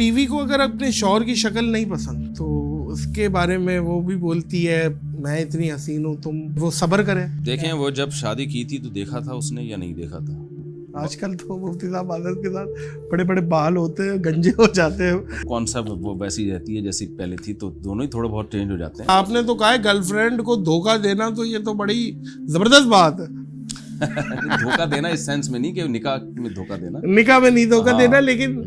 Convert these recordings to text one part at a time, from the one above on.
بیوی کو اگر اپنے شوہر کی شکل نہیں پسند تو اس کے بارے میں وہ بھی بولتی ہے میں اتنی حسین ہوں تم وہ صبر کرے. دیکھیں وہ جب شادی کی تھی تو دیکھا تھا اس نے یا نہیں دیکھا تھا؟ آج کل تو مفتی صاحب عادت کے ساتھ بڑے بڑے بال ہوتے ہیں, گنجے ہو جاتے ہیں. کون سا وہ ویسی رہتی ہے جیسی پہلے تھی, تو دونوں ہی تھوڑے بہت چینج ہو جاتے ہیں. آپ نے تو کہا ہے گرل فرینڈ کو دھوکہ دینا, تو یہ تو بڑی زبردست بات ہے. دھوکہ دینا اس سینس میں نہیں کہ نکاح میں دھوکہ دینا, نکاح میں نہیں دھوکہ دینا, لیکن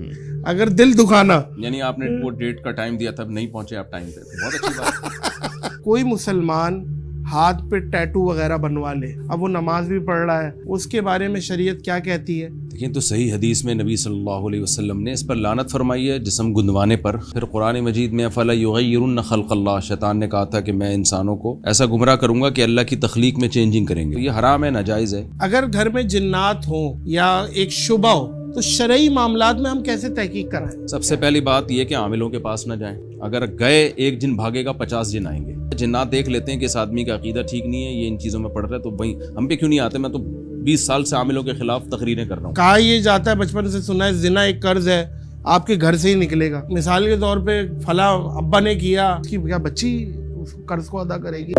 اگر دل دکھانا, یعنی آپ نے وہ ڈیٹ کا ٹائم دیا تھا نہیں پہنچے آپ ٹائم پہ, بہت اچھی بات. کوئی مسلمان ہاتھ پہ ٹیٹو وغیرہ بنوا لے, اب وہ نماز بھی پڑھ رہا ہے, اس کے بارے میں شریعت کیا کہتی ہے؟ لیکن تو صحیح حدیث میں نبی صلی اللہ علیہ وسلم نے اس پر لعنت فرمائی ہے, جسم گندوانے پر. پھر قرآن مجید میں فَلَا يُغَيِّرُنَّ خَلْقَ اللَّهِ, شیطان نے کہا تھا کہ میں انسانوں کو ایسا گمراہ کروں گا کہ اللہ کی تخلیق میں چینجنگ کریں گے. یہ حرام ہے, ناجائز ہے. اگر گھر میں جنات ہوں یا ایک شبہ ہو تو شرعی معاملات میں ہم کیسے تحقیق کرائیں؟ سب سے پہلی بات یہ کہ عاملوں کے پاس نہ جائیں. اگر گئے ایک جن بھاگے گا 50 جن آئیں گے. جنات دیکھ لیتے ہیں کہ اس آدمی کا عقیدہ ٹھیک نہیں ہے, یہ ان چیزوں میں پڑ رہا ہے, تو بھائی ہم پہ کیوں نہیں آتے. میں تو 20 سال سے عاملوں کے خلاف تقریریں کر رہا ہوں. کہا یہ جاتا ہے, بچپن سے سنا ہے, زنا ایک قرض ہے, آپ کے گھر سے ہی نکلے گا. مثال کے طور پہ فلاں ابا نے کیا, اس کی کیا بچی اس قرض کو ادا کرے گی؟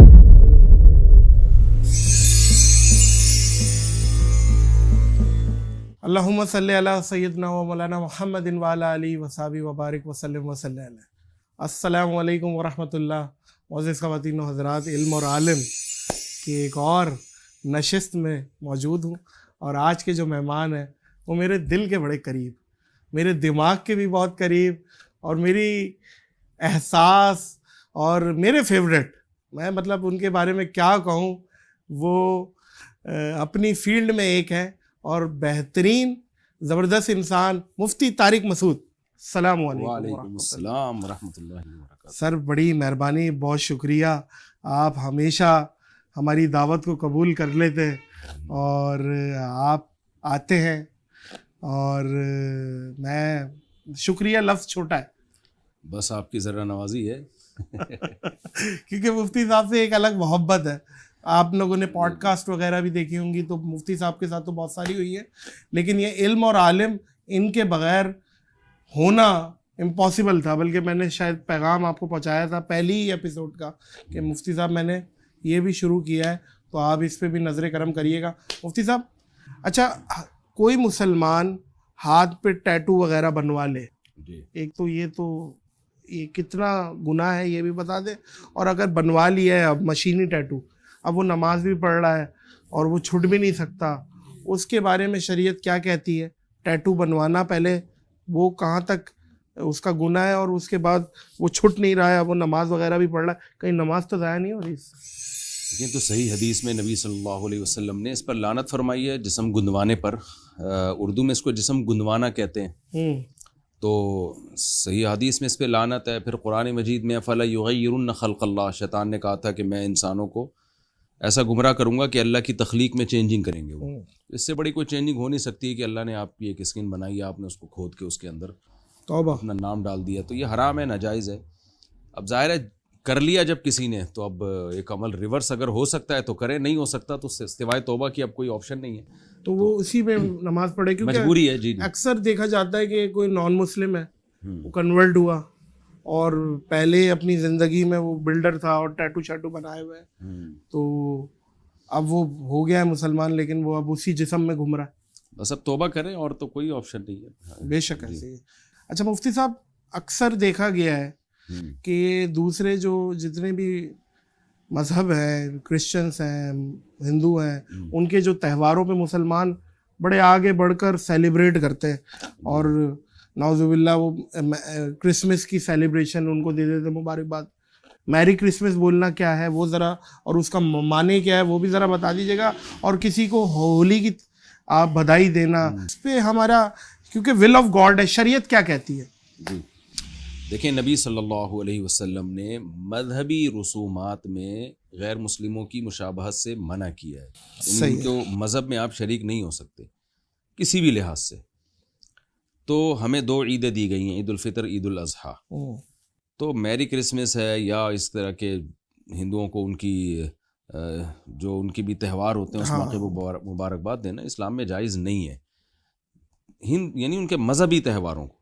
اللہم صلی علی سیدنا و مولانا محمد وعلی آلہ وصحبہ وبارک وسلم وصلی علیہ. السلام علیکم ورحمۃ اللہ. معزز خواتین و حضرات, علم اور عالم کی ایک اور نشست میں موجود ہوں, اور آج کے جو مہمان ہیں وہ میرے دل کے بڑے قریب, میرے دماغ کے بھی بہت قریب, اور میری احساس اور میرے فیوریٹ. میں مطلب ان کے بارے میں کیا کہوں, وہ اپنی فیلڈ میں ایک ہے اور بہترین زبردست انسان, مفتی طارق مسعود. السلام علیکم. وعلیکم السلام ورحمۃ اللہ وبرکاتہ. سر بڑی مہربانی, بہت شکریہ. آپ ہمیشہ ہماری دعوت کو قبول کر لیتے اور آپ آتے ہیں, اور میں شکریہ لفظ چھوٹا ہے, بس آپ کی ذرا نوازی ہے. کیونکہ مفتی صاحب سے ایک الگ محبت ہے. آپ لوگوں نے پوڈ کاسٹ وغیرہ بھی دیکھی ہوں گی, تو مفتی صاحب کے ساتھ تو بہت ساری ہوئی ہے, لیکن یہ علم اور عالم ان کے بغیر ہونا امپاسبل تھا. بلکہ میں نے شاید پیغام آپ کو پہنچایا تھا پہلی ہی ایپیسوڈ کا کہ مفتی صاحب میں نے یہ بھی شروع کیا ہے, تو آپ اس پہ بھی نظر کرم کریے گا. مفتی صاحب, اچھا کوئی مسلمان ہاتھ پہ ٹیٹو وغیرہ بنوا لے, ایک تو یہ کتنا گناہ ہے یہ بھی بتا دیں, اور اگر بنوا لیا ہے اب مشینی ٹیٹو, اب وہ نماز بھی پڑھ رہا ہے اور وہ چھٹ بھی نہیں سکتا, اس کے بارے میں شریعت کیا کہتی ہے؟ ٹیٹو بنوانا پہلے وہ کہاں تک اس کا گناہ ہے, اور اس کے بعد وہ چھٹ نہیں رہا ہے, وہ نماز وغیرہ بھی پڑھ رہا ہے, کہیں نماز تو ضائع نہیں ہو رہی؟ لیکن تو صحیح حدیث میں نبی صلی اللہ علیہ وسلم نے اس پر لعنت فرمائی ہے, جسم گندوانے پر. اردو میں اس کو جسم گندوانا کہتے ہیں. تو صحیح حدیث میں اس پہ لعنت ہے. پھر قرآن مجید میں فَلَا يُغَيِّرُنَّ خَلْقَ اللَّهِ, شیطان نے کہا تھا کہ میں انسانوں کو ایسا گمراہ کروں گا کہ اللہ کی تخلیق میں چینجنگ کریں گے. وہ اس سے بڑی کوئی چینجنگ ہو نہیں سکتی ہے کہ اللہ نے آپ کی ایک اسکن بنائی ہے, آپ نے اس کو کھود کے اس کے اندر اپنا نام ڈال دیا, تو یہ حرام ہے, ناجائز ہے. اب ظاہر ہے کر لیا جب کسی نے, تو اب ایک عمل ریورس اگر ہو سکتا ہے تو کرے, نہیں ہو سکتا تو استوائے توبہ کی اب کوئی آپشن نہیں ہے, تو وہ اسی میں نماز پڑھے. کیونکہ مجبوری ہے. جی اکثر دیکھا جاتا ہے کہ کوئی نان مسلم ہے, وہ کنورٹ ہوا, اور پہلے اپنی زندگی میں وہ بلڈر تھا اور ٹیٹو شیٹو بنائے ہوئے, تو اب وہ ہو گیا ہے مسلمان, لیکن وہ اب اسی جسم میں گھوم رہا ہے. بس اب توبہ کریں, اور تو کوئی آپشن نہیں ہے. بے شک ایسے ہی. اچھا مفتی صاحب, اکثر دیکھا گیا ہے کہ دوسرے جو جتنے بھی مذہب ہیں, کرسچنس ہیں, ہندو ہیں, ان کے جو تہواروں پہ مسلمان بڑے آگے بڑھ کر سیلیبریٹ کرتے ہیں, اور نعوذ باللہ وہ کرسمس کی سیلیبریشن ان کو دے دیتے مبارکباد. میری کرسمس بولنا کیا ہے وہ ذرا, اور اس کا معنی کیا ہے وہ بھی ذرا بتا دیجیے گا, اور کسی کو ہولی کی آپ بدھائی دینا, اس پہ ہمارا کیونکہ ول آف گاڈ ہے, شریعت کیا کہتی ہے؟ جی دیکھیں, نبی صلی اللہ علیہ وسلم نے مذہبی رسومات میں غیر مسلموں کی مشابہت سے منع کیا ہے. ان کو مذہب میں آپ شریک نہیں ہو سکتے کسی بھی لحاظ سے. تو ہمیں 2 عیدیں دی گئی ہیں, عید الفطر, عید الاضحیٰ. تو میری کرسمس ہے یا اس طرح کے ہندوؤں کو ان کی جو ان کے بھی تہوار ہوتے ہیں اس موقع پر مبارکباد دینا اسلام میں جائز نہیں ہے. یعنی ان کے مذہبی تہواروں کو.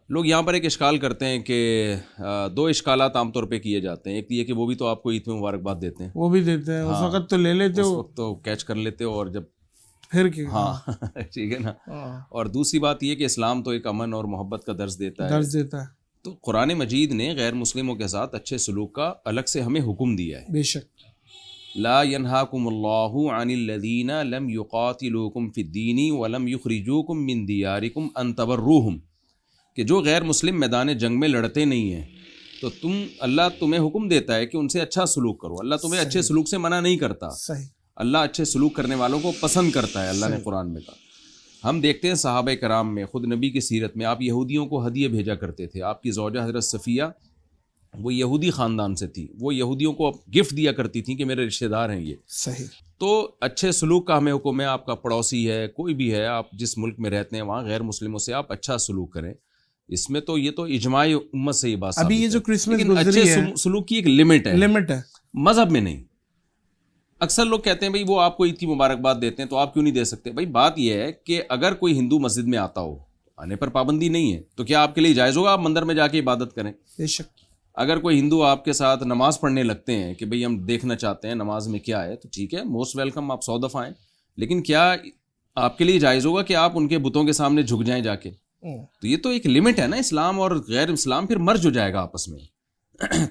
لوگ یہاں پر ایک اشکال کرتے ہیں کہ دو اشکالات عام طور پہ کیے جاتے ہیں. ایک یہ کہ وہ بھی تو آپ کو عید میں مبارکباد دیتے ہیں, وہ بھی دیتے ہیں, اس وقت تو لے لیتے ہو, اس وقت تو کیچ کر لیتے ہو, اور جب پھر کیا, ہاں ٹھیک ہے نا. اور دوسری بات یہ کہ اسلام تو ایک امن اور محبت کا درس دیتا ہے. درس دیتا ہے. تو قرآن مجید نے غیر مسلموں کے ساتھ اچھے سلوک کا الگ سے ہمیں حکم دیا ہے. بے شک. لا ينهاكم الله عن الذين لم يقاتلوكم في الدين ولم يخرجوكم من دياركم ان تبروهم, کہ جو غیر مسلم میدان جنگ میں لڑتے نہیں ہیں تو اللہ تمہیں حکم دیتا ہے کہ ان سے اچھا سلوک کرو. اللہ تمہیں اچھے سلوک سے منع نہیں کرتا. صحیح. اللہ اچھے سلوک کرنے والوں کو پسند کرتا ہے, اللہ نے قرآن میں کہا. ہم دیکھتے ہیں صحابہ کرام میں, خود نبی کی سیرت میں آپ یہودیوں کو ہدیے بھیجا کرتے تھے. آپ کی زوجہ حضرت صفیہ وہ یہودی خاندان سے تھی, وہ یہودیوں کو گفٹ دیا کرتی تھیں کہ میرے رشتہ دار ہیں یہ. صحیح. تو اچھے سلوک کا ہمیں حکم ہے. آپ کا پڑوسی ہے, کوئی بھی ہے, آپ جس ملک میں رہتے ہیں وہاں غیر مسلموں سے آپ اچھا سلوک کریں. اس میں تو یہ تو اجماع امت سے یہ بات ثابت ہے. ابھی یہ جو کرسمس لیکن گزری اچھے ہے, سلوک کی ایک لمٹ ہے, مذہب میں نہیں. اکثر لوگ کہتے ہیں بھائی وہ آپ کو عید کی مبارکباد دیتے ہیں تو آپ کیوں نہیں دے سکتے. بھائی بات یہ ہے کہ اگر کوئی ہندو مسجد میں آتا ہو, آنے پر پابندی نہیں ہے, تو کیا آپ کے لیے جائز ہوگا آپ مندر میں جا کے عبادت کریں؟ بے شک. اگر کوئی ہندو آپ کے ساتھ نماز پڑھنے لگتے ہیں کہ بھئی ہم دیکھنا چاہتے ہیں نماز میں کیا ہے, تو ٹھیک ہے, موسٹ ویلکم, آپ 100 دفعہ آئیں. لیکن کیا آپ کے لیے جائز ہوگا کہ آپ ان کے بتوں کے سامنے جھک جائیں جا کے؟ تو یہ تو ایک لمٹ ہے نا. اسلام اور غیر اسلام پھر مرج ہو جائے گا آپس میں.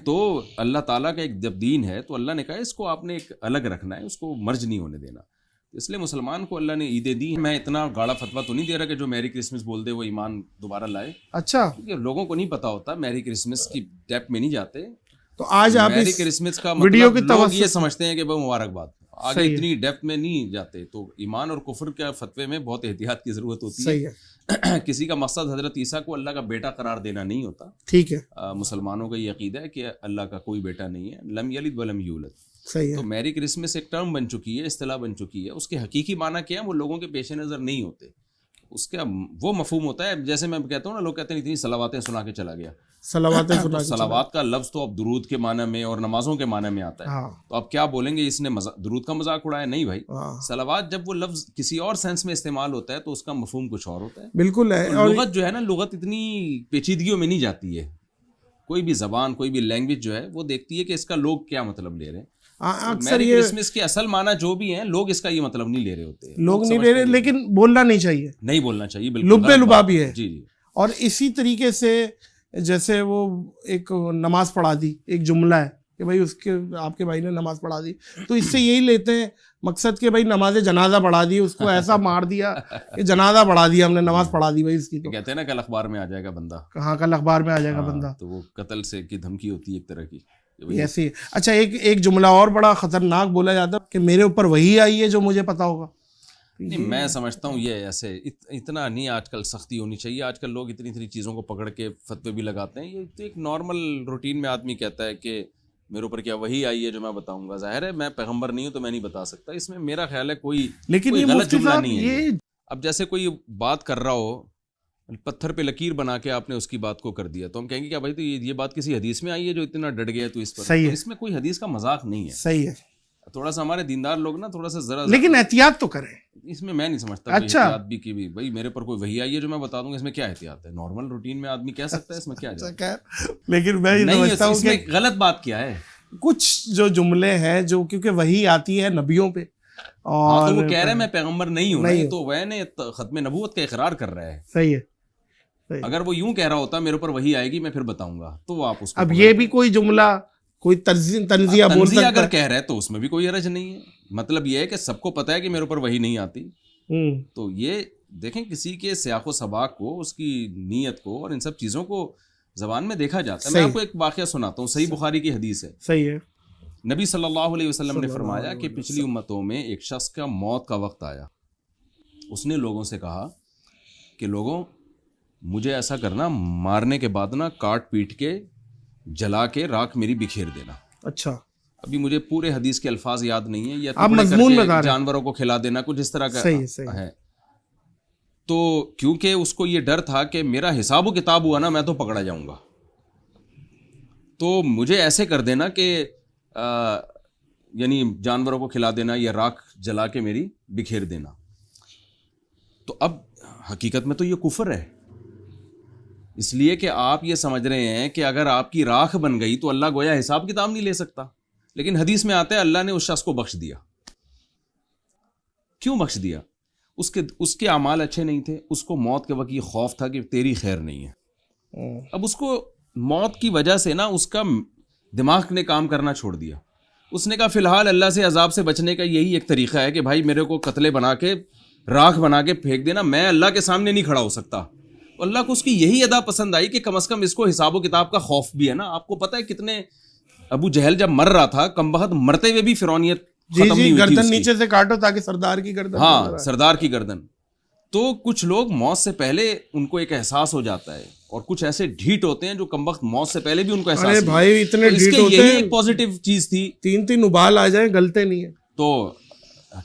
تو اللہ تعالیٰ کا ایک جب دین ہے تو اللہ نے کہا اس کو آپ نے ایک الگ رکھنا ہے, اس کو مرج نہیں ہونے دینا. اس لیے مسلمان کو اللہ نے عیدیں دی. میں اتنا گاڑا فتویٰ تو نہیں دے رہا کہ جو میری کرسمس بول دے وہ ایمان دوبارہ لائے. اچھا. کیونکہ لوگوں کو نہیں پتا ہوتا, میری کرسمس کی ڈیپ میں نہیں جاتے. تو آج آپ میری کرسمس کا ویڈیو مطلب کی لوگ یہ سمجھتے ہیں کہ بھائی مبارکباد, آگے صحیح اتنی ڈیپتھ میں نہیں جاتے. تو ایمان اور کفر کے فتوے میں بہت احتیاط کی ضرورت ہوتی ہے. صحیح ہے. کسی کا مقصد حضرت عیسیٰ کو اللہ کا بیٹا قرار دینا نہیں ہوتا. ٹھیک ہے. مسلمانوں کا یہ عقیدہ ہے کہ اللہ کا کوئی بیٹا نہیں ہے, لم یلد ولم یولد. صحیح ہے. تو میری کرسمس ایک ٹرم بن چکی ہے, اصطلاح بن چکی ہے. اس کے حقیقی معنی کیا ہے وہ لوگوں کے پیش نظر نہیں ہوتے. اس کا وہ مفہوم ہوتا ہے, جیسے میں کہتا ہوں نا, لوگ کہتے ہیں اتنی صلواتیں سنا کے چلا گیا. صلوات کا لفظ تو اب درود کے معنی میں اور نمازوں کے معنی میں آتا ہے. تو اب کیا بولیں گے اس نے درود کا مذاق اڑایا؟ نہیں بھائی, صلوات جب وہ لفظ کسی اور سینس میں استعمال ہوتا ہے تو اس کا مفہوم کچھ اور ہوتا ہے. بالکل ہے. لغت جو ہے نا, لغت اتنی پیچیدگیوں میں نہیں جاتی ہے. کوئی بھی زبان, کوئی بھی لینگویج جو ہے وہ دیکھتی ہے کہ اس کا لوگ کیا مطلب لے رہے ہیں. اکثر یہ کرسمس کے اصل معنی جو بھی ہیں لوگ اس کا یہ مطلب نہیں لے رہے ہوتے. لوگ نہیں لے رہے, لیکن بولنا نہیں چاہیے. نہیں بولنا چاہیے, بالکل لبے لبابی ہے. جی جی. اور اسی طریقے سے جیسے وہ ایک نماز پڑھا دی, ایک جملہ ہے کہ بھائی اس کے آپ کے بھائی نے نماز پڑھا دی, تو اس سے یہی لیتے ہیں مقصد کہ بھائی نماز جنازہ پڑھا دی, اس کو ایسا مار دیا کہ جنازہ پڑھا دیا ہم نے, نماز پڑھا دی بھائی اس کی. تو کہتے ہیں نا کل اخبار میں آ جائے گا بندہ. کہاں کل اخبار میں آ جائے گا بندہ, تو وہ قتل سے کی دھمکی ہوتی ہے ایک طرح کی ایسی ہے. اچھا, ایک جملہ اور بڑا خطرناک بولا جاتا ہے کہ میرے اوپر وہی آئی ہے جو مجھے پتا ہوگا. نہیں, میں سمجھتا ہوں یہ ایسے اتنا نہیں آج کل سختی ہونی چاہیے. آج کل لوگ اتنی چیزوں کو پکڑ کے فتوے بھی لگاتے ہیں. یہ تو ایک نارمل روٹین میں آدمی کہتا ہے کہ میرے اوپر کیا وہی آئی ہے جو میں بتاؤں گا. ظاہر ہے میں پیغمبر نہیں ہوں تو میں نہیں بتا سکتا. اس میں میرا خیال ہے کوئی غلط جملہ نہیں ہے. اب جیسے کوئی بات کر رہا ہو, پتھر پہ لکیر بنا کے آپ نے اس کی بات کو کر دیا, تو ہم کہیں گے کیا بھائی تو یہ بات کسی حدیث میں آئی ہے جو اتنا ڈٹ گیا تو اس پر. اس میں کوئی حدیث کا مذاق نہیں ہے. صحیح ہے. تھوڑا سا ہمارے دیندار لوگ نا تھوڑا سا ذرا, لیکن احتیاط تو کریں. اس میں میں نہیں سمجھتا احتیاط بھی کی بھی. بھائی میرے پر کوئی وہی آئی ہے جو میں بتا دوں گا, اس میں کیا احتیاط ہے؟ نارمل روٹین میں آدمی کہہ سکتا ہے, اس میں کیا جائے. لیکن میں سمجھتا ہوں کہ غلط بات کیا ہے. کچھ جو جملے ہیں جو کیونکہ وہی آتی ہے نبیوں پہ, اور وہ کہہ رہے ہیں میں پیغمبر نہیں ہوں, تو وہ نے ختم نبوت کا اقرار کر رہا ہے. صحیح ہے. اگر وہ یوں کہہ رہا ہوتا میرے اوپر وہی آئے گی میں پھر بتاؤں گا, تو آپ اس کو اب یہ بھی کوئی جملہ کوئی تنزیہ بول سکتا ہے اگر کہہ رہے تو اس میں بھی کوئی حرج نہیں ہے. مطلب یہ ہے کہ سب کو پتہ ہے کہ میرے اوپر وہی نہیں آتی. تو یہ دیکھیں کسی کے سیاق و سباق کو, اس کی نیت کو, اور ان سب چیزوں کو زبان میں دیکھا جاتا ہے. میں آپ کو ایک واقعہ سناتا ہوں, صحیح بخاری کی حدیث ہے. صحیح ہے. نبی صلی اللہ علیہ وسلم نے فرمایا کہ پچھلی امتوں میں ایک شخص کا موت کا وقت آیا. اس نے لوگوں سے کہا کہ لوگوں مجھے ایسا کرنا, مارنے کے بعد نا کاٹ پیٹ کے جلا کے راکھ میری بکھیر دینا. اچھا, ابھی مجھے پورے حدیث کے الفاظ یاد نہیں ہیں, یا آپ مضمون بتا رہے ہیں, جانوروں کو کھلا دینا, کچھ اس طرح کا ہے. تو کیونکہ اس کو یہ ڈر تھا کہ میرا حساب و کتاب ہوا نا میں تو پکڑا جاؤں گا, تو مجھے ایسے کر دینا کہ یعنی جانوروں کو کھلا دینا یا راکھ جلا کے میری بکھیر دینا. تو اب حقیقت میں تو یہ کفر ہے, اس لیے کہ آپ یہ سمجھ رہے ہیں کہ اگر آپ کی راکھ بن گئی تو اللہ گویا حساب کتاب نہیں لے سکتا. لیکن حدیث میں آتا ہے اللہ نے اس شخص کو بخش دیا. کیوں بخش دیا؟ اس کے اعمال اچھے نہیں تھے, اس کو موت کے وقت یہ خوف تھا کہ تیری خیر نہیں ہے. اب اس کو موت کی وجہ سے نا اس کا دماغ نے کام کرنا چھوڑ دیا. اس نے کہا فی الحال اللہ سے عذاب سے بچنے کا یہی ایک طریقہ ہے کہ بھائی میرے کو قتلے بنا کے راکھ بنا کے پھینک دینا, میں اللہ کے سامنے نہیں کھڑا ہو سکتا. اللہ کو اس کی یہی ادا پسند آئی کہ کم از کم اس کو حساب و کتاب کا خوف بھی ہے نا. آپ کو پتہ ہے کتنے ابو جہل جب مر رہا تھا کم بخت مرتے ہوئے بھی فرعونیت ختم نہیں ہوئی تھی. گردن نیچے سے کاٹو تاکہ سردار کی گردن. ہاں, سردار کی گردن. تو کچھ لوگ موت سے پہلے ان کو ایک احساس ہو جاتا ہے, اور کچھ ایسے ڈھیٹ ہوتے ہیں جو کم وقت موت سے پہلے بھی ان کو احساس نہیں. بھائی اتنے ڈھیٹ ہوتے ہیں, ایک پازیٹیو چیز تھی, 3 ابال آ جائیں گلتے نہیں ہیں. تو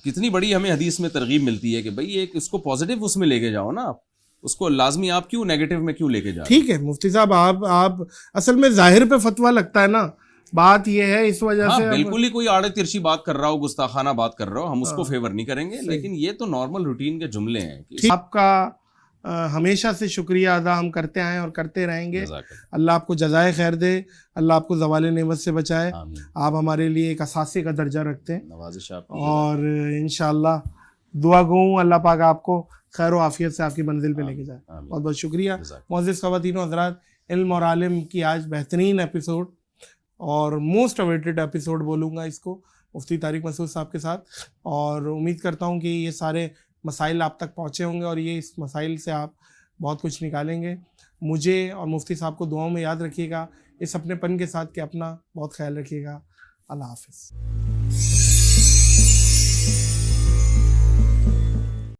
کتنی بڑی ہمیں حدیث میں ترغیب ملتی ہے کہ بھائی ایک اس کو پازیٹیو اس میں لے کے جاؤ نا. آپ اس کو لازمی آپ کیوں نیگیٹو میں کیوں لے کے جاؤ؟ ٹھیک ہے مفتی صاحب, آپ اصل میں ظاہر پہ فتویٰ لگتا ہے نا, بات یہ ہے اس وجہ سے. بالکل ہی کوئی آڑے ترچی بات کر رہا ہو, گستاخانہ بات کر رہا ہو, ہم اس کو فیور نہیں کریں گے, لیکن یہ تو نارمل روٹین کے جملے ہیں. آپ کا ہمیشہ سے شکریہ ادا ہم کرتے آئے اور کرتے رہیں گے. اللہ آپ کو جزائے خیر دے, اللہ آپ کو زوال نعمت سے بچائے. آپ ہمارے لیے ایک اساسی کا درجہ رکھتے ہیں, اور انشاءاللہ دعا گوں اللہ پاک آپ کو خیر و عافیت سے آپ کی منزل پہ لے کے جائے. بہت بہت شکریہ. معزز خواتین و حضرات, علم اور عالم کی آج بہترین ایپیسوڈ اور موسٹ اویٹڈ ایپیسوڈ بولوں گا اس کو, مفتی طارق مسعود صاحب کے ساتھ, اور امید کرتا ہوں کہ یہ سارے مسائل آپ تک پہنچے ہوں گے اور یہ اس مسائل سے آپ بہت کچھ نکالیں گے. مجھے اور مفتی صاحب کو دعاؤں میں یاد رکھیے گا. اس اپنے پن کے ساتھ کہ اپنا بہت خیال رکھیے گا. اللہ حافظ.